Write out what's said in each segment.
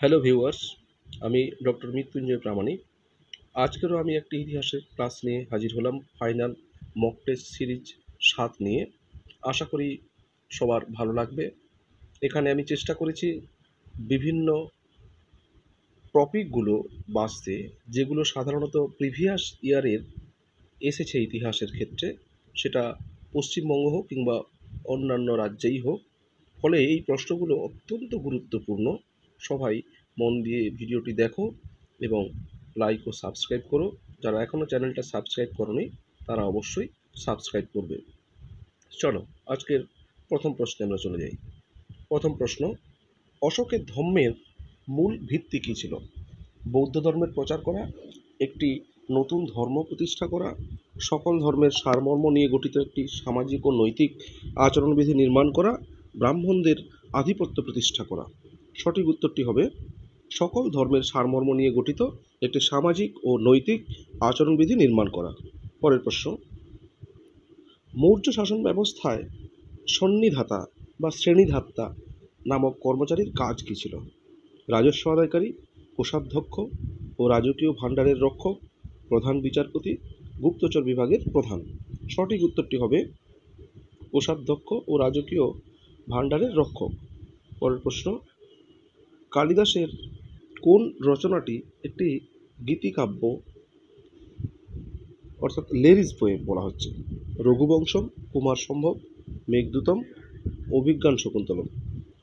Hello viewers, আমি doctor Mrityunjay প্রামাণিক। আজকেরও আমি একটি ইতিহাসের ক্লাস নিয়ে হাজির হলাম, ফাইনাল মক টেস্ট সিরিজ 7 নিয়ে। আশা করি সবার ভালো লাগবে। এখানে আমি চেষ্টা করেছি বিভিন্ন টপিকগুলো বাছতে, যেগুলো সাধারণত প্রিভিয়াস ইয়ারের এসেছে ইতিহাসের ক্ষেত্রে, সেটা পশ্চিমবঙ্গ হোক কিংবা অন্যান্য রাজ্যেই হোক। ফলে এই প্রশ্নগুলো অত্যন্ত গুরুত্বপূর্ণ। সবাই মন দিয়ে ভিডিওটি দেখো এবং লাইক ও সাবস্ক্রাইব করো। যারা এখনও চ্যানেলটা সাবস্ক্রাইব করোনি তারা অবশ্যই সাবস্ক্রাইব করবে। চলো আজকের প্রথম প্রশ্নে আমরা চলে যাই। প্রথম প্রশ্ন, অশোকের ধর্মের মূল ভিত্তি কী ছিল? বৌদ্ধ ধর্মের প্রচার করা, একটি নতুন ধর্ম প্রতিষ্ঠা করা, সকল ধর্মের সারমর্ম নিয়ে গঠিত একটি সামাজিক ও নৈতিক আচরণবিধি নির্মাণ করা, ব্রাহ্মণদের আধিপত্য প্রতিষ্ঠা করা। সঠিক উত্তরটি হবে সকল ধর্মের সারমর্ম নিয়ে গঠিত একটি সামাজিক ও নৈতিক আচরণবিধি নির্মাণ করা। পরের প্রশ্ন, মৌর্য শাসন ব্যবস্থায় সন্নিধাতা বা শ্রেণীধাত্তা নামক কর্মচারীর কাজ কী ছিল? রাজস্ব আদায়কারী, কোষাধ্যক্ষ ও রাজকীয় ভাণ্ডারের রক্ষক, প্রধান বিচারপতি, গুপ্তচর বিভাগের প্রধান। সঠিক উত্তরটি হবে কোষাধ্যক্ষ ও রাজকীয় ভাণ্ডারের রক্ষক। পরের প্রশ্ন, কালিদাসের কোন রচনাটি একটি গীতিকাব্য অর্থাৎ লেরিজ পোয়েম বলা হচ্ছে? রঘুবংশম, কুমার সম্ভব, মেঘদূতম, অভিজ্ঞান শকুন্তলম।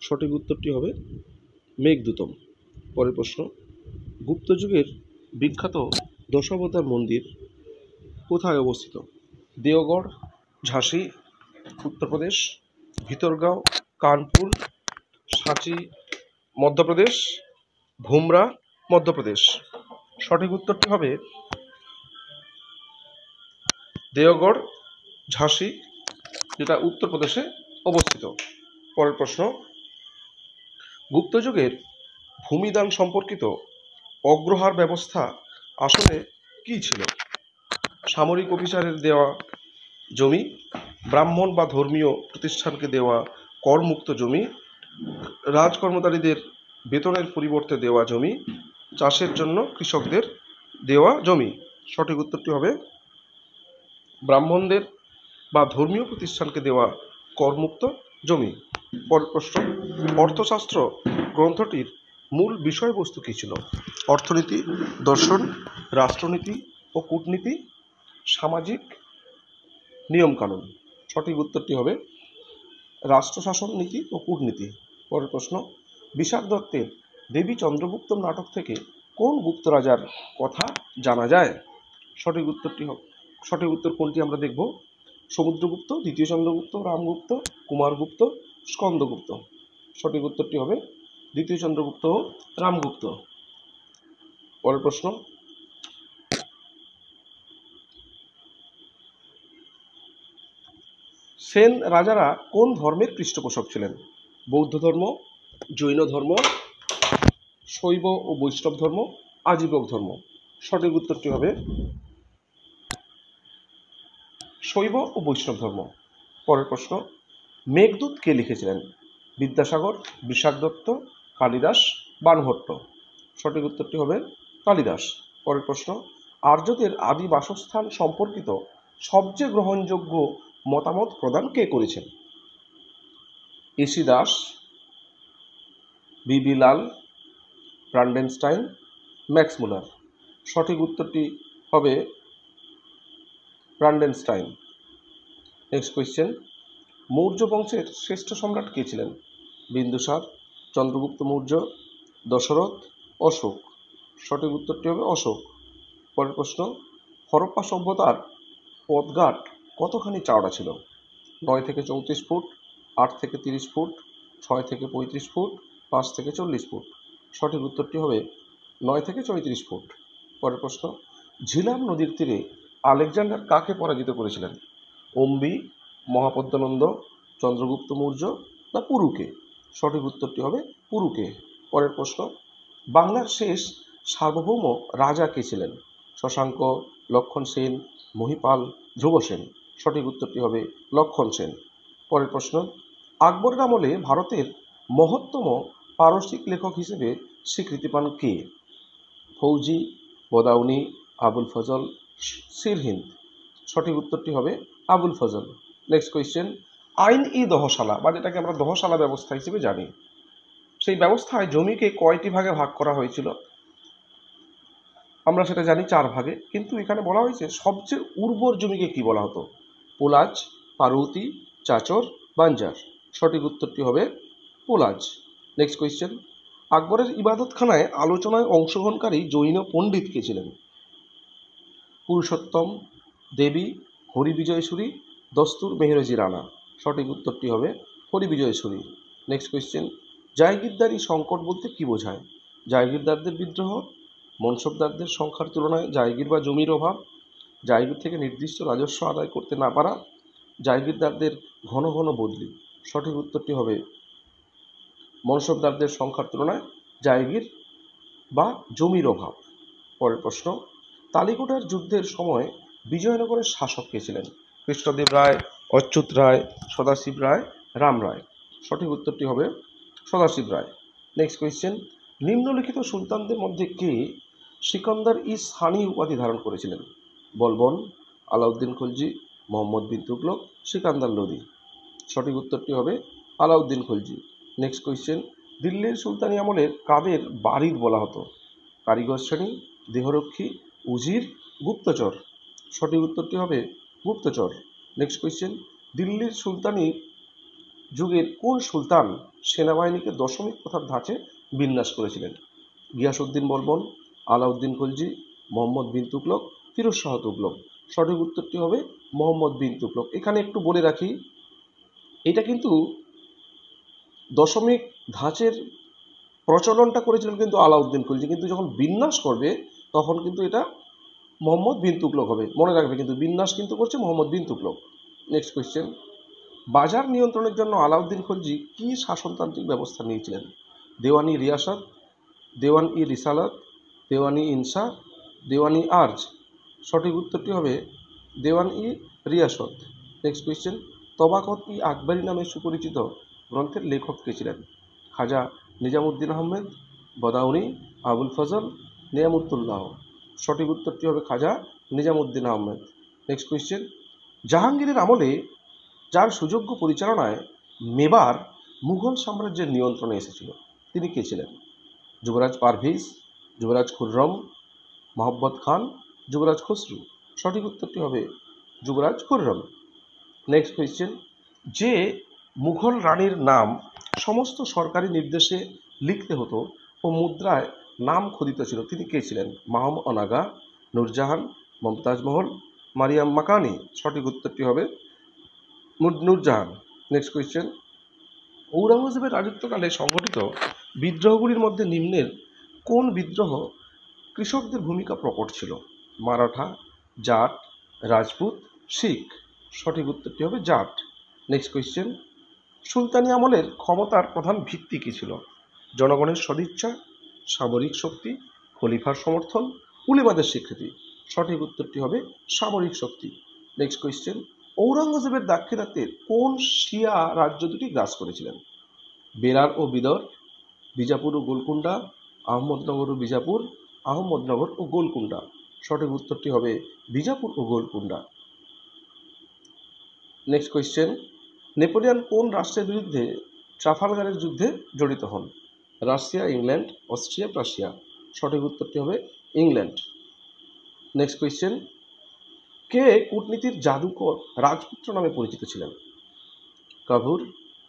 সঠিক উত্তরটি হবে মেঘদূতম। পরের প্রশ্ন, গুপ্ত যুগের বিখ্যাত দশাবতার মন্দির কোথায় অবস্থিত? দেওগড়, ঝাঁসি, উত্তরপ্রদেশ, ভিতরগাঁও, কানপুর, সাঁচি মধ্যপ্রদেশ, ভুমরা মধ্যপ্রদেশ। সঠিক উত্তরটি হবে দেওগড়, ঝাঁসি, যেটা উত্তরপ্রদেশে অবস্থিত। পরের প্রশ্ন, গুপ্তযুগের ভূমিদান সম্পর্কিত অগ্রহার ব্যবস্থা আসলে কী ছিল? সামরিক অফিসারের দেওয়া জমি, ব্রাহ্মণ বা ধর্মীয় প্রতিষ্ঠানকে দেওয়া করমুক্ত জমি, রাজকর্মচারীদের বেতনের পরিবর্তে দেওয়া জমি, চাষের জন্য কৃষকদের দেওয়া জমি। সঠিক উত্তরটি হবে ব্রাহ্মণদের বা ধর্মীয় প্রতিষ্ঠানকে দেওয়া করমুক্ত জমি। পরের প্রশ্ন, অর্থশাস্ত্র গ্রন্থটির মূল বিষয়বস্তু কী ছিল? অর্থনীতি, দর্শন, রাষ্ট্রনীতি ও কূটনীতি, সামাজিক নিয়মকানুন। সঠিক উত্তরটি হবে রাষ্ট্রশাসন নীতি ও কূটনীতি। পরের প্রশ্ন, বিষাদ দত্তের দেবী চন্দ্রগুপ্তম নাটক থেকে কোন গুপ্ত রাজার কথা জানা যায়? সঠিক উত্তর কোনটি আমরা দেখব? সমুদ্রগুপ্ত, দ্বিতীয় চন্দ্রগুপ্ত, রামগুপ্ত, কুমারগুপ্ত, স্কন্দগুপ্ত। সঠিক উত্তরটি হবে দ্বিতীয় চন্দ্রগুপ্ত ও রামগুপ্ত। পরের প্রশ্ন, সেন রাজারা কোন ধর্মের পৃষ্ঠপোষক ছিলেন? বৌদ্ধ ধর্ম, জৈন ধর্ম, শৈব ও বৈষ্ণব ধর্ম, আজীবক ধর্ম। সঠিক উত্তরটি হবে শৈব ও বৈষ্ণব ধর্ম। পরের প্রশ্ন, মেঘদূত কে লিখেছিলেন? বিদ্যাসাগর, বিষাদ দত্ত, কালিদাস, বাণভট্ট। সঠিক উত্তরটি হবে কালিদাস। পরের প্রশ্ন, আর্যদের আদি বাসস্থান সম্পর্কিত সবচেয়ে গ্রহণযোগ্য মতামত প্রদান কে করেছেন? এসি দাস, বিবি লাল, ব্রান্ডেনস্টাইন, ম্যাক্স মুলার। সঠিক উত্তরটি হবে ব্রান্ডেনস্টাইন। নেক্সট কোয়েশ্চেন, মৌর্য বংশের শ্রেষ্ঠ সম্রাট কে ছিলেন? বিন্দুসার, চন্দ্রগুপ্ত মৌর্য, দশরথ, অশোক। সঠিক উত্তরটি হবে অশোক। পরের প্রশ্ন, হরপ্পা সভ্যতার পথঘাট কতখানি চওড়া ছিল? 9 থেকে 34 ফুট, 8 থেকে 30 ফুট, 6 থেকে 35 ফুট, 5 থেকে 40 ফুট। সঠিক উত্তরটি হবে 9 থেকে 34 ফুট। পরের প্রশ্ন, ঝিলাম নদীর তীরে আলেকজান্ডার কাকে পরাজিত করেছিলেন? অম্বি, মহাপদ্মানন্দ, চন্দ্রগুপ্ত মৌর্য না পুরুকে? সঠিক উত্তরটি হবে পুরুকে। পরের প্রশ্ন, বাংলার শেষ সার্বভৌম রাজা কে ছিলেন? শশাঙ্ক, লক্ষণ সেন, মহিপাল, ধ্রুব সেন। সঠিক উত্তরটি হবে লক্ষণ সেন। পরের প্রশ্ন, আকবরের আমলে ভারতের মহত্তম পারসিক লেখক হিসেবে স্বীকৃতি পান কে? ফৌজি, বদাউনি, আবুল ফজল, সিরহিন্দ। সঠিক উত্তরটি হবে আবুল ফজল। নেক্সট কোয়েশ্চেন, আইন-ই দহশালা বা যেটাকে আমরা দহশালা ব্যবস্থা হিসেবে জানি, সেই ব্যবস্থায় জমিকে কয়টি ভাগে ভাগ করা হয়েছিল? আমরা সেটা জানি 4 ভাগে, কিন্তু এখানে বলা হয়েছে সবচেয়ে উর্বর জমিকে কি বলা হতো? পোলাজ, পার্বতী, চাচর, বাঞ্জার। সঠিক উত্তরটি হবে পোলাজ। নেক্সট কোয়েশ্চেন, আকবরের ইবাদতখানায় আলোচনায় অংশগ্রহণকারী জৈন পণ্ডিত কে ছিলেন? পুরুষোত্তম, দেবী, হরিবিজয়সুরী, দস্তুর মেহরজি রানা। সঠিক উত্তরটি হবে হরিবিজয়সুরী। নেক্সট কোয়েশ্চেন, জায়গিরদারি সংকট বলতে কি বোঝায়? জায়গিরদারদের বিদ্রোহ, মনসবদারদের সংখ্যার তুলনায় জায়গির বা জমির অভাব, জায়গির থেকে নির্দিষ্ট রাজস্ব আদায় করতে না পারা, জায়গিরদারদের ঘন ঘন বদলি। সঠিক উত্তরটি হবে মনসবদারদের সংখ্যার তুলনায় জায়গির বা জমির অভাব। পরের প্রশ্ন, তালিকোটার যুদ্ধের সময় বিজয়নগরের শাসক কে ছিলেন? কৃষ্ণদেব রায়, অচ্যুত রায়, সদাশিব রায়, রাম রায়। সঠিক উত্তরটি হবে সদাশিব রায়। নেক্সট কোয়েশ্চেন, নিম্নলিখিত সুলতানদের মধ্যে কে সিকান্দার ই সানি উপাধি ধারণ করেছিলেন? বলবন, আলাউদ্দিন খলজি, মোহাম্মদ বিন তুগলক, সিকান্দার লোদি। সঠিক উত্তরটি হবে আলাউদ্দিন খলজি। নেক্সট কোয়েশ্চেন, দিল্লির সুলতানি আমলের কাদের বারিদ বলা হতো? কারিগর শ্রেণী, দেহরক্ষী, উজির, গুপ্তচর। সঠিক উত্তরটি হবে গুপ্তচর। নেক্সট কোয়েশ্চেন, দিল্লির সুলতানি যুগের কোন সুলতান সেনাবাহিনীকে দশমিক প্রথার ধাঁচে বিন্যাস করেছিলেন? গিয়াসউদ্দিন বলবন, আলাউদ্দিন খলজি, মোহাম্মদ বিন তুগলক, ফিরোজ শাহ তুগলক। সঠিক উত্তরটি হবে মোহাম্মদ বিন তুগলক। এখানে একটু বলে রাখি, এটা কিন্তু দশমিক ধাঁচের প্রচলনটা করেছিলেন কিন্তু আলাউদ্দিন খলজি, কিন্তু যখন বিন্যাস করবে তখন কিন্তু এটা মোহাম্মদ বিন তুগলক হবে। মনে রাখবে কিন্তু বিন্যাস কিন্তু করছে মোহাম্মদ বিন তুগলক। নেক্সট কোয়েশ্চেন, বাজার নিয়ন্ত্রণের জন্য আলাউদ্দিন খলজি কী শাসনতান্ত্রিক ব্যবস্থা নিয়েছিলেন? দেওয়ানি রিয়াসত, দেওয়ান ই রিসালাত, দেওয়ানি ইনসা, দেওয়ানি আর্জ। সঠিক উত্তরটি হবে দেওয়ান ই রিয়াসত। নেক্সট কোয়েশ্চেন, তবাকত ই আকবরী নামে সুপরিচিত গ্রন্থের লেখক কে ছিলেন? খাজা নিজামুদ্দিন আহমেদ, বদাউনি, আবুল ফজল, নিয়ামতুল্লাহ। সঠিক উত্তরটি হবে খাজা নিজামুদ্দিন আহমেদ। নেক্সট কোয়েশ্চেন, জাহাঙ্গীরের আমলে যার সুযোগ্য পরিচালনায় মেবার মুঘল সাম্রাজ্যের নিয়ন্ত্রণে এসেছিল তিনি কে ছিলেন? যুবরাজ পারভেজ, যুবরাজ খুররম, মহব্বত খান, যুবরাজ খসরু। সঠিক উত্তরটি হবে যুবরাজ খুররম। নেক্সট কোয়েশ্চেন, যে মুঘল রানীর নাম সমস্ত সরকারি নির্দেশে লিখতে হতো ও মুদ্রায় নাম খোদিত ছিল তিনি কে ছিলেন? মাহম অনাগা, নূরজাহান, মমতাজ মহল, মারিয়াম মাকানি। সঠিক উত্তরটি হবে নূরজাহান। নেক্সট কোয়েশ্চেন, ঔরঙ্গজেবের রাজত্বকালে সংঘটিত বিদ্রোহগুলির মধ্যে নিম্নের কোন বিদ্রোহ কৃষকদের ভূমিকা প্রকট ছিল? মারাঠা, জাট, রাজপুত, শিখ। সঠিক উত্তরটি হবে জাট। নেক্সট কোয়েশ্চেন, সুলতানি আমলের ক্ষমতার প্রধান ভিত্তি কী ছিল? জনগণের সদিচ্ছা, সামরিক শক্তি, খলিফার সমর্থন, উলেমাদের স্বীকৃতি। সঠিক উত্তরটি হবে সামরিক শক্তি। নেক্সট কোয়েশ্চেন, ঔরঙ্গজেবের দাক্ষিণাত্যে কোন শিয়া রাজ্য দুটি গ্রাস করেছিলেন? বেরার ও বিদর, বিজাপুর ও গোলকুন্ডা, আহমদনগর ও বিজাপুর, আহমদনগর ও গোলকুন্ডা। সঠিক উত্তরটি হবে বিজাপুর ও গোলকুন্ডা। নেক্সট কোয়েশ্চেন, নেপোলিয়ন কোন রাষ্ট্রের বিরুদ্ধে ট্রাফালগারের যুদ্ধে জড়িত হন? Russia, England, Austria, Prussia. সঠিক উত্তরটি হবে ইংল্যান্ড। নেক্সট কোয়েশ্চেন, কে কূটনীতির জাদুকর রাজপুত্র নামে পরিচিত ছিলেন? Cavour,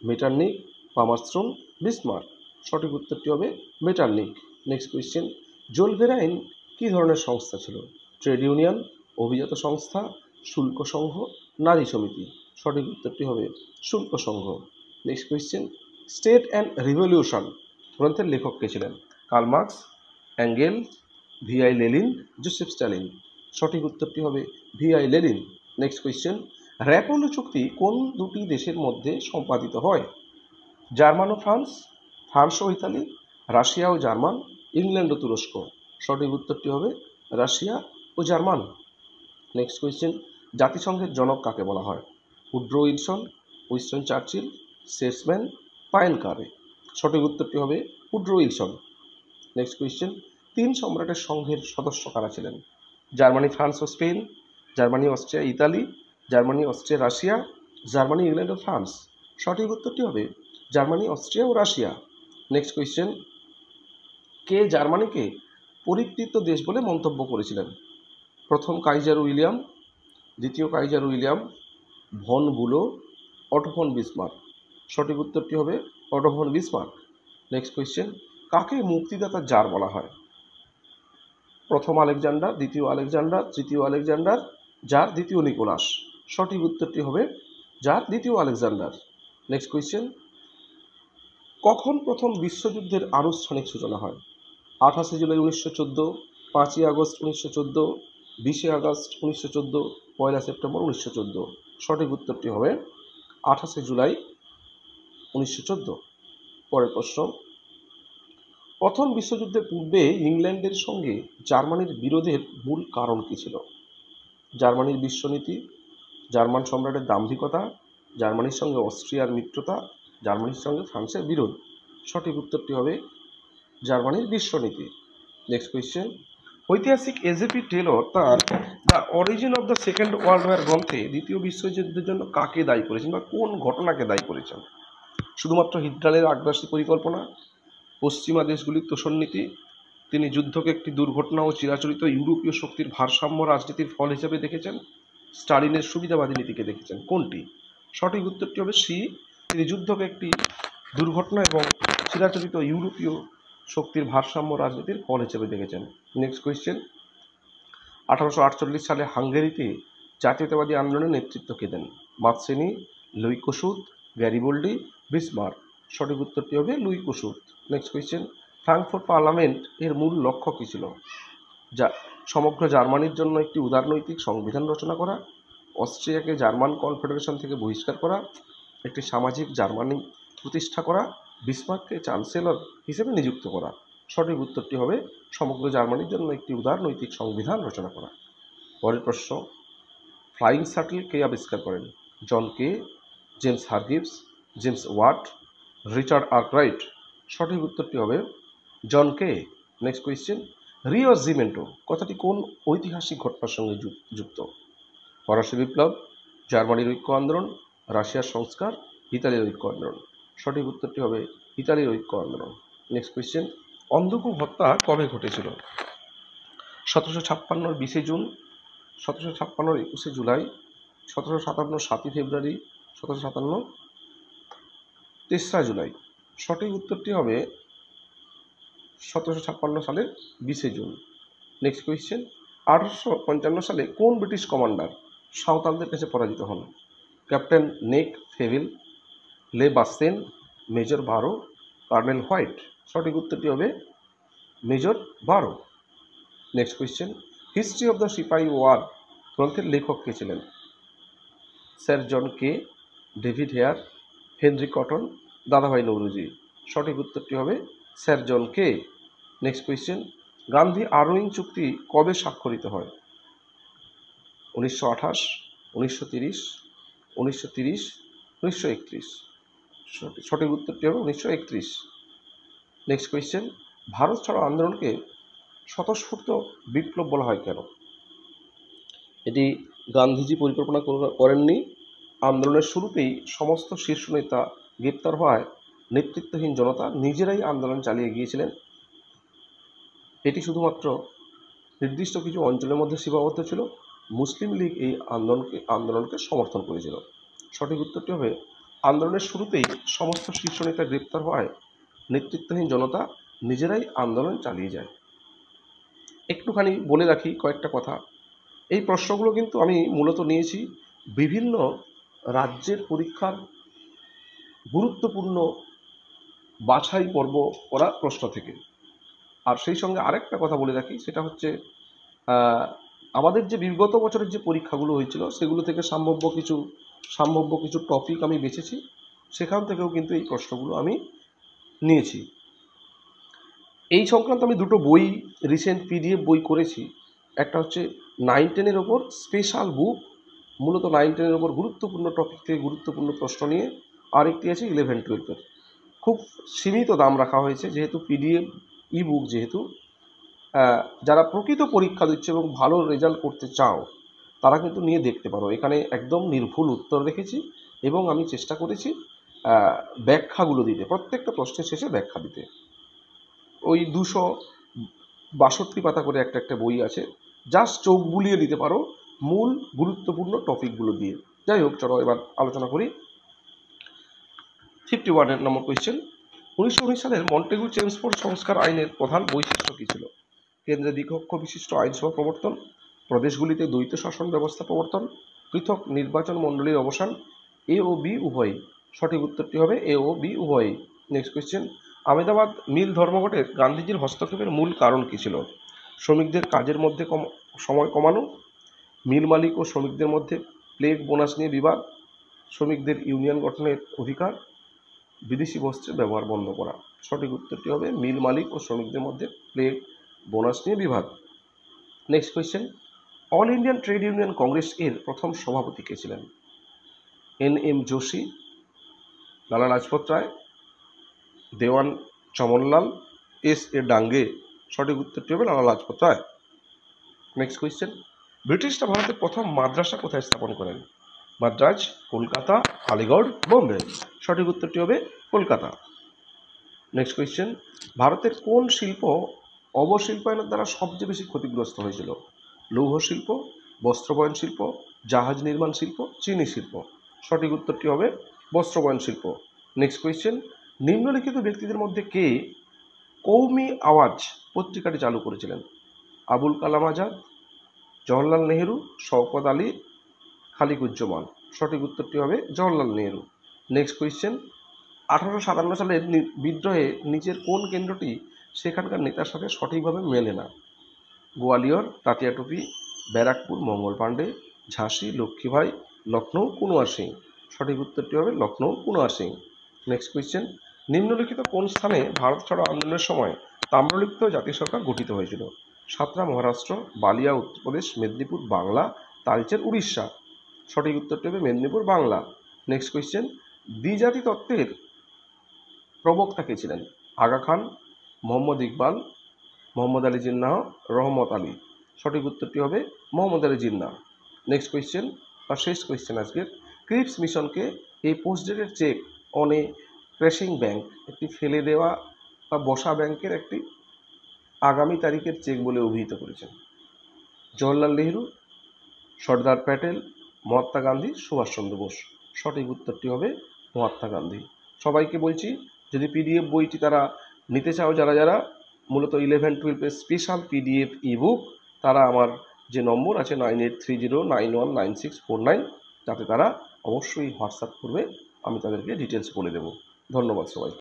Metternich, Palmerston, Bismarck. সঠিক উত্তরটি হবে মেটার্নিক। নেক্সট কোয়েশ্চেন, জোলভেরাইন কী ধরনের সংস্থা ছিল? ট্রেড ইউনিয়ন, অভিজাত সংস্থা, শুল্ক সংঘ, নারী সমিতি। সঠিক উত্তরটি হবে শুল্ক সংঘ। Next question, state and revolution গ্রন্থের লেখক কে ছিলেন? Karl Marx, Engels, VI Lenin, Joseph Stalin. সঠিক উত্তরটি হবে VI Lenin. Next question, Rapallo চুক্তি কোন দুটি দেশের মধ্যে সম্পাদিত হয়? জার্মান ও ফ্রান্স, ফ্রান্স ও ইতালি, রাশিয়া ও জার্মান, ইংল্যান্ড ও তুরস্ক। সঠিক উত্তরটি হবে রাশিয়া ও জার্মান। নেক্সট কোয়েশ্চেন, জাতিসংঘের জনক কাকে বলা হয়? উড্রো উইলসন, উইনস্টন চার্চিল, শেটসম্যান, পায়েনকারে। সঠিক উত্তরটি হবে উড্রো উইলসন। নেক্সট কোয়েশ্চেন, 3 সম্রাটের সংঘের সদস্য কারা ছিলেন? জার্মানি, ফ্রান্স ও Spain, Germany, Austria, Italy, Germany, Austria, Russia, Germany, England ও ফ্রান্স। সঠিক উত্তরটি হবে জার্মানি, অস্ট্রিয়া ও রাশিয়া। নেক্সট কোয়েশ্চেন, কে জার্মানিকে পরিতৃপ্ত দেশ বলে মন্তব্য করেছিলেন? প্রথম কাইজার উইলিয়াম, দ্বিতীয় Kaiser William, von Bulow, Otto von Bismarck. সঠিক উত্তরটি হবে Otto von Bismarck. Next question, কাকে মুক্তিদাতা জার বলা হয়? প্রথম আলেকজান্ডার, দ্বিতীয় আলেকজান্ডার, তৃতীয় আলেকজান্ডার, জার দ্বিতীয় নিকোলাস। সঠিক উত্তরটি হবে জার দ্বিতীয় আলেকজান্ডার। নেক্সট কোয়েশ্চেন, কখন প্রথম বিশ্বযুদ্ধের আনুষ্ঠানিক সূচনা হয়? 28 জুলাই 1914, 5ই আগস্ট 1914, 20 আগস্ট 1914, 1 সেপ্টেম্বর 1914। সঠিক উত্তরটি হবে 28 জুলাই 1914। পরের প্রশ্ন, প্রথম বিশ্বযুদ্ধের পূর্বে ইংল্যান্ডের সঙ্গে জার্মানির বিরোধের মূল কারণ কী ছিল? জার্মানির বিশ্বনীতি, জার্মান সম্রাটের দাম্ভিকতা, জার্মানির সঙ্গে অস্ট্রিয়ার মিত্রতা, জার্মানির সঙ্গে ফ্রান্সের বিরোধ। সঠিক উত্তরটি হবে জার্মানির বিশ্বনীতি। নেক্সট কোয়েশ্চেন, ঐতিহাসিক এজেপি টেলর তার the origin of the Second World War গ্রন্থে দ্বিতীয় বিশ্বযুদ্ধের জন্য কাকে দায়ী করেছেন বা কোন ঘটনাকে দায়ী করেছেন? শুধুমাত্র হিটলারের আগ্রাসী পরিকল্পনা, পশ্চিমা দেশগুলির তোষণনীতি, তিনি যুদ্ধকে একটি দুর্ঘটনা ও চিরাচরিত ইউরোপীয় শক্তির ভারসাম্য রাজনীতির ফল হিসেবে দেখেছেন, স্টালিনের সুবিধাবাদী নীতিকে দেখেছেন? কোনটি? সঠিক উত্তরটি হবে সি, তিনি যুদ্ধকে একটি দুর্ঘটনা এবং চিরাচরিত ইউরোপীয় শক্তির ভারসাম্য রাজনীতির ফল হিসেবে দেখেছেন। নেক্সট কোয়েশ্চেন, 1848 সালে হাঙ্গেরিতে জাতীয়তাবাদী আন্দোলনের নেতৃত্ব কে দেন? মাৎসেনি, লুই কোসুত, গ্যারিবোল্ডি, বিসমার্ক। সঠিক উত্তরটি হবে Louis Kossuth. Next question, Frankfurt parliament এর মূল লক্ষ্য কী ছিল? যা সমগ্র জার্মানির জন্য একটি উদারনৈতিক সংবিধান রচনা করা, অস্ট্রিয়াকে জার্মান কনফেডারেশন থেকে বহিষ্কার করা, একটি সামাজিক জার্মানি প্রতিষ্ঠা করা, বিসমার্ককে চ্যান্সেলর হিসেবে নিযুক্ত করা। সঠিক উত্তরটি হবে সমগ্র জার্মানির জন্য একটি উদারনৈতিক সংবিধান রচনা করা। পরের প্রশ্ন, ফ্লাইং শাটল কে আবিষ্কার করেন? John Kay, James Hargreaves, James Watt, Richard Arkwright. সঠিক উত্তরটি হবে জন কে। নেক্সট কোয়েশ্চেন, রিওর্জিমেন্টো কথাটি কোন ঐতিহাসিক ঘটনার সঙ্গে যুক্ত? ফরাসি বিপ্লব, জার্মানির ঐক্য আন্দোলন, রাশিয়ার সংস্কার, ইতালির ঐক্য আন্দোলন। সঠিক উত্তরটি হবে ইতালির ঐক্য আন্দোলন। নেক্সট কোয়েশ্চেন, অন্ধকূপ হত্যা কবে ঘটেছিল? 1756 20 জুন, 1756 21 জুলাই, 1757 7 ফেব্রুয়ারি, 1757 3 জুলাই। সঠিক উত্তরটি হবে 1756 সালের 20 জুন। নেক্সট কোয়েশ্চেন, 1855 সালে কোন ব্রিটিশ কমান্ডার সাঁওতালদের কাছে পরাজিত হন? ক্যাপ্টেন নেক ফেভিল, লে বাস্তেন, মেজর বারো, কার্নেল হোয়াইট। সঠিক উত্তরটি হবে মেজর বারো। Next question, history of the সিপাহি ওয়ার গ্রন্থের লেখক কে ছিলেন? স্যার জন কে, ডেভিড হেয়ার, হেনরি কটন, দাদাভাই নৌরুজি। সঠিক উত্তরটি হবে স্যার জন কে। নেক্সট কোয়েশ্চেন, গান্ধী আরউইন চুক্তি কবে স্বাক্ষরিত হয়? 1928, 1930, 1930, 1931। সঠিক উত্তরটি হবে 1931। নেক্সট কোয়েশ্চেন, ভারত ছাড়ো আন্দোলনকে স্বতঃস্ফূর্ত বিপ্লব বলা হয় কেন? এটি গান্ধীজি পরিকল্পনা করেননি। আন্দোলনের শুরুতেই সমস্ত শীর্ষ নেতা গ্রেপ্তার হওয়ায় নেতৃত্বহীন জনতা নিজেরাই আন্দোলন চালিয়ে গিয়েছিলেন। এটি শুধুমাত্র নির্দিষ্ট কিছু অঞ্চলের মধ্যে সীমাবদ্ধ ছিল। মুসলিম লীগ এই আন্দোলনকে সমর্থন করেছিল। সঠিক উত্তরটি হবে আন্দোলনের শুরুতেই সমস্ত শীর্ষ নেতা গ্রেপ্তার হওয়ায় নেতৃত্বহীন জনতা নিজেরাই আন্দোলন চালিয়ে যায়। একটুখানি বলে রাখি কয়েকটা কথা। এই প্রশ্নগুলো কিন্তু আমি মূলত নিয়েছি বিভিন্ন রাজ্যের পরীক্ষার গুরুত্বপূর্ণ বাছাই পর্ব করা প্রশ্ন থেকে। আর সেই সঙ্গে আরেকটা কথা বলে রাখি, সেটা হচ্ছে আমাদের যে বিগত বছরের যে পরীক্ষাগুলো হয়েছিল সেগুলো থেকে সম্ভাব্য কিছু টপিক আমি বেছেছি, সেখান থেকেও কিন্তু এই প্রশ্নগুলো আমি নিয়েছি। এই সংক্রান্ত আমি দুটো বই রিসেন্ট PDF বই করেছি। একটা হচ্ছে 9-10-এর ওপর স্পেশাল বুক, মূলত 9-10-এর ওপর গুরুত্বপূর্ণ টপিক থেকে গুরুত্বপূর্ণ প্রশ্ন নিয়ে, আরেকটি আছে 11-12-এর। খুব খুব সীমিত দাম রাখা হয়েছে, যেহেতু পিডিএফ ইবুক, যেহেতু যারা প্রকৃত পরীক্ষা দিচ্ছে এবং ভালো রেজাল্ট করতে চাও তারা কিন্তু নিয়ে দেখতে পারো। এখানে একদম নির্ভুল উত্তর রেখেছি এবং আমি চেষ্টা করেছি ব্যাখ্যাগুলো দিতে, প্রত্যেকটা প্রশ্নের শেষে ব্যাখ্যা দিতে। ওই 262 পাতা করে একটা বই আছে, জাস্ট চোখ বুলিয়ে দিতে পারো মূল গুরুত্বপূর্ণ টপিকগুলো দিয়ে। যাই হোক, চলো এবার আলোচনা করি। 51 নম্বর কোয়েশ্চেন, 1919 সালের মন্টেগু চেমসফোর্ড সংস্কার আইনের প্রধান বৈশিষ্ট্য কী ছিল? কেন্দ্রে দ্বিকক্ষ বিশিষ্ট আইনসভা প্রবর্তন, প্রদেশগুলিতে দ্বৈত শাসন ব্যবস্থা প্রবর্তন, পৃথক নির্বাচন মণ্ডলীর অবসান, এ ও বি উভয়ই। সঠিক উত্তরটি হবে এ ও বি উভয়ই। নেক্সট কোয়েশ্চেন, আহমেদাবাদ মিল ধর্মঘটের গান্ধীজির হস্তক্ষেপের মূল কারণ কী ছিল? শ্রমিকদের কাজের মধ্যে সময় কমানো, মিল মালিক ও শ্রমিকদের মধ্যে প্লেগ বোনাস নিয়ে বিবাদ, শ্রমিকদের ইউনিয়ন গঠনের অধিকার, বিদেশি বস্ত্রের ব্যবহার বন্ধ করা। সঠিক উত্তরটি হবে মিল মালিক ও শ্রমিকদের মধ্যে প্লেগ বোনাস নিয়ে বিবাদ। Next question, all Indian trade union Congress এর প্রথম সভাপতি কে ছিলেন? এন.এম. যোশী, লালা লাজপত রায়, দেওয়ান চমনলাল, এস.এ. ডাঙ্গে। সঠিক উত্তরটি হবে লালা লাজপত রায়। নেক্সট কোয়েশ্চেন, ব্রিটিশরা ভারতের প্রথম মাদ্রাসা কোথায় স্থাপন করেন? মাদ্রাজ, কলকাতা, আলিগড়, বোম্বে। সঠিক উত্তরটি হবে কলকাতা। নেক্সট কোয়েশ্চেন, ভারতের কোন শিল্প অবশিল্পায়নের দ্বারা সবচেয়ে বেশি ক্ষতিগ্রস্ত হয়েছিল? লৌহ শিল্প, বস্ত্রবয়ন শিল্প, জাহাজ নির্মাণ শিল্প, চিনি শিল্প। সঠিক উত্তরটি হবে বস্ত্রবয়ন শিল্প। নেক্সট কোয়েশ্চেন, নিম্নলিখিত ব্যক্তিদের মধ্যে কে কৌমি আওয়াজ পত্রিকাটি চালু করেছিলেন? আবুল কালাম আজাদ, জওহরলাল নেহেরু, শওকত আলী, খালিকুজ্জামান। সঠিক উত্তরটি হবে জওহরলাল নেহেরু। নেক্সট কোয়েশ্চেন, 1857 সালের বিদ্রোহে নিচের কোন কেন্দ্রটি সেখানকার নেতার সাথে সঠিকভাবে মেলে না? গোয়ালিয়র, তাতিয়াটোপি, ব্যারাকপুর, মঙ্গল পাণ্ডে, ঝাঁসি, লক্ষ্মীভাই, লখনৌ, কুনওয়ার সিং। সঠিক উত্তরটি হবে লখনৌ, কুনওয়ার সিং। নেক্সট কোয়েশ্চেন, নিম্নলিখিত কোন স্থানে ভারত ছাড়ো আন্দোলনের সময় তাম্রলিপ্ত জাতীয় সরকার গঠিত হয়েছিল? সাতরা মহারাষ্ট্র, বালিয়া উত্তরপ্রদেশ, মেদিনীপুর বাংলা, তালচের উড়িষ্যা। সঠিক উত্তরটি হবে মেদিনীপুর বাংলা। নেক্সট কোয়েশ্চেন, দ্বিজাতি তত্ত্বের প্রবক্তা কে ছিলেন? আগা খান, মোহাম্মদ ইকবাল, মোহাম্মদ আলী জিন্নাহ, রহমত আলী। সঠিক উত্তরটি হবে মোহাম্মদ আলী জিন্নাহ। নেক্সট কোয়েশ্চেন বা শেষ কোয়েশ্চেন আজকের, ক্রিপস মিশনকে এই post dated check on a crashing bank, একটি ফেলে দেওয়া বা বসা ব্যাংকের একটি আগামী তারিখের চেক বলে অভিহিত করেছেন? জওহরলাল নেহেরু, সর্দার প্যাটেল, মহাত্মা গান্ধী, সুভাষচন্দ্র বোস। সঠিক উত্তরটি হবে মহাত্মা গান্ধী। সবাইকে বলছি, যদি পিডিএফ বইটি তারা নিতে চাও, যারা যারা মূলত 11-12 স্পেশাল পিডিএফ ইবুক, তারা আমার যে নম্বর আছে 9830919649, তাতে তারা অবশ্যই হোয়াটসঅ্যাপ করবে, আমি তাদেরকে ডিটেলস বলে দেবো। ধন্যবাদ সবাই।